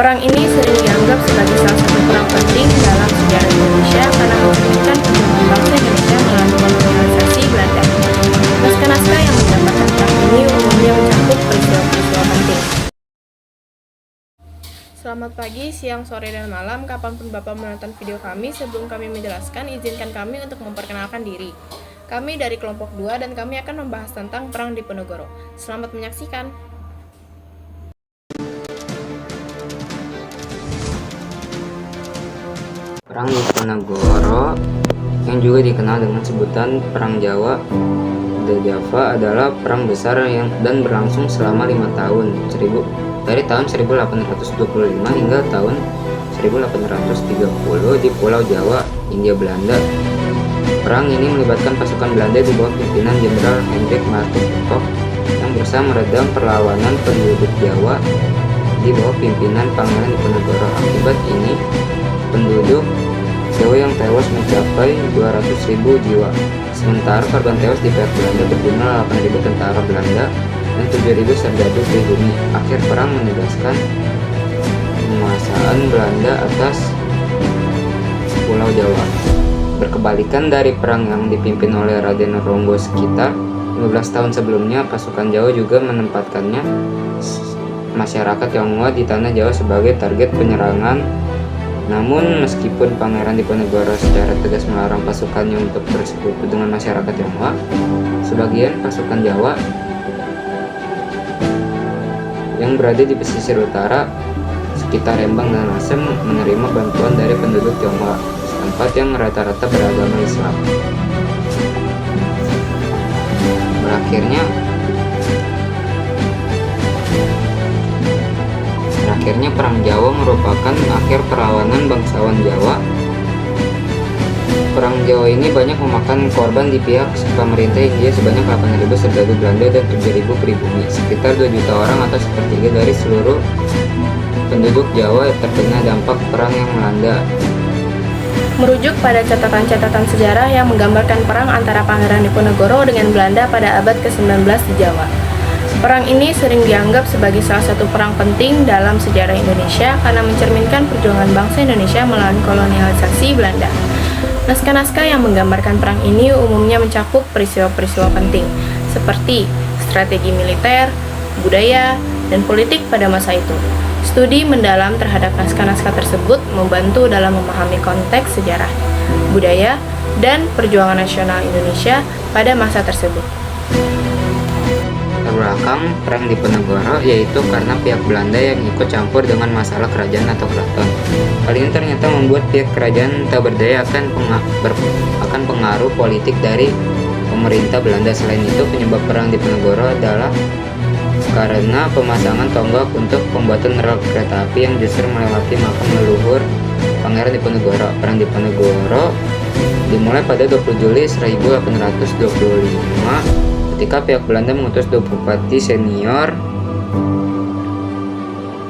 Perang ini sering dianggap sebagai salah satu perang penting dalam sejarah Indonesia karena mencerminkan perjuangan bangsa Indonesia melawan kolonialisasi Belanda. Naskah-naskah yang menggambarkan perang ini umumnya mencakup peristiwa-peristiwa penting. Selamat pagi, siang, sore, dan malam, kapanpun Bapak menonton video kami. Sebelum kami menjelaskan, izinkan kami untuk memperkenalkan diri. Kami dari kelompok 2 dan kami akan membahas tentang Perang Diponegoro. Selamat menyaksikan. Perang Diponegoro yang juga dikenal dengan sebutan Perang Jawa The Java adalah perang besar dan berlangsung selama 5 tahun, dari tahun 1825 hingga tahun 1830 di Pulau Jawa, Hindia Belanda. Perang ini melibatkan pasukan Belanda di bawah pimpinan Jenderal Hendrik Martinus de Kock yang berusaha meredam perlawanan penduduk Jawa di bawah pimpinan Pangeran Diponegoro. Akibat ini, penduduk Jawa yang tewas mencapai 200.000 jiwa, sementara korban tewas di pihak Belanda berjumlah 8.000 tentara Belanda dan 7.000 serdadu pribumi. Akhir perang menegaskan penguasaan Belanda atas Pulau Jawa. Berkebalikan dari perang yang dipimpin oleh Raden Ronggo sekitar 15 tahun sebelumnya, pasukan Jawa juga menempatkannya masyarakat Tionghoa di tanah Jawa sebagai target penyerangan. Namun meskipun Pangeran Diponegoro secara tegas melarang pasukannya untuk bersekutu dengan masyarakat Tionghoa, sebagian pasukan Jawa yang berada di pesisir utara sekitar Rembang dan Lasem menerima bantuan dari penduduk Tionghoa setempat yang rata-rata beragama Islam. Berakhirnya Perang Jawa merupakan akhir perlawanan bangsawan Jawa. Perang Jawa ini banyak memakan korban di pihak pemerintah India sebanyak 8.000 serdadu Belanda dan 7.000 pribumi. Sekitar 2 juta orang atau sepertiga dari seluruh penduduk Jawa terkena dampak perang yang melanda. Merujuk pada catatan-catatan sejarah yang menggambarkan perang antara Pangeran Diponegoro dengan Belanda pada abad ke-19 di Jawa. Perang ini sering dianggap sebagai salah satu perang penting dalam sejarah Indonesia karena mencerminkan perjuangan bangsa Indonesia melawan kolonialisasi Belanda. Naskah-naskah yang menggambarkan perang ini umumnya mencakup peristiwa-peristiwa penting, seperti strategi militer, budaya, dan politik pada masa itu. Studi mendalam terhadap naskah-naskah tersebut membantu dalam memahami konteks sejarah, budaya, dan perjuangan nasional Indonesia pada masa tersebut. Terbelakang Perang Diponegoro yaitu karena pihak Belanda yang ikut campur dengan masalah kerajaan atau keraton. Hal ini ternyata membuat pihak kerajaan tak berdaya akan pengaruh politik dari pemerintah Belanda. Selain itu, penyebab Perang Diponegoro adalah karena pemasangan tonggak untuk pembuatan rel kereta api yang justru melewati makam leluhur Pangeran Diponegoro. Perang Diponegoro dimulai pada 20 Juli 1825 ketika pihak Belanda mengutus 2 bupati senior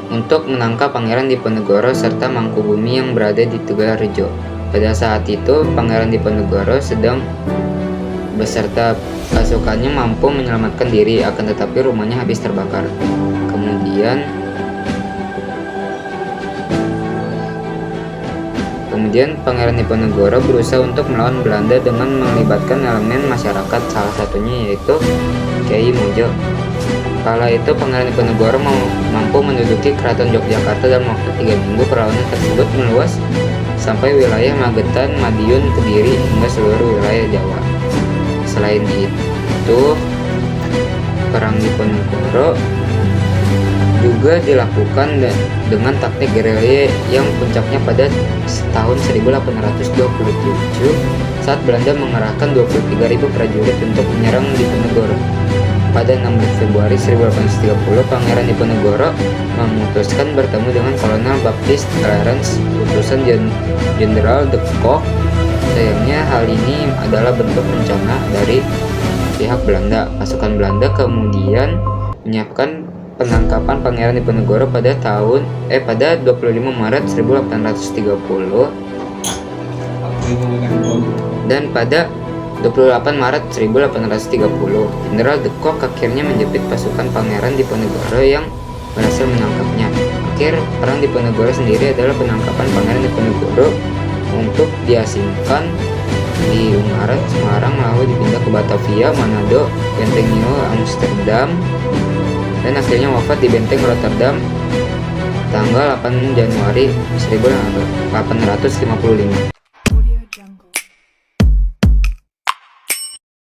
untuk menangkap Pangeran Diponegoro serta Mangkubumi yang berada di Tegalrejo. Pada saat itu, Pangeran Diponegoro sedang beserta pasukannya mampu menyelamatkan diri, akan tetapi rumahnya habis terbakar. Kemudian Pangeran Diponegoro berusaha untuk melawan Belanda dengan melibatkan elemen masyarakat, salah satunya yaitu Kyai Mojo. Kala itu Pangeran Diponegoro mampu menduduki Keraton Yogyakarta dalam waktu 3 minggu. Perlawanan tersebut meluas sampai wilayah Magetan, Madiun, Kediri, hingga seluruh wilayah Jawa. Selain itu, Perang Diponegoro juga dilakukan dengan taktik gerilya yang puncaknya pada tahun 1827 saat Belanda mengerahkan 23.000 prajurit untuk menyerang Diponegoro. Pada 16 Februari 1830, Pangeran Diponegoro memutuskan bertemu dengan Kolonel Baptiste Clarence, utusan Jenderal de Kock. Sayangnya hal ini adalah bentuk rencana dari pihak Belanda. Pasukan Belanda kemudian menyiapkan penangkapan Pangeran Diponegoro pada 25 Maret 1830 dan pada 28 Maret 1830 Jenderal de Kock akhirnya menjepit pasukan Pangeran Diponegoro yang berhasil menangkapnya. akhir perang Diponegoro sendiri adalah penangkapan Pangeran Diponegoro untuk diasingkan di Ungaran, Semarang, lalu dipindah ke Batavia, Manado, Benteng Nio, Amsterdam, dan akhirnya wafat di Benteng Rotterdam tanggal 8 Januari 1855.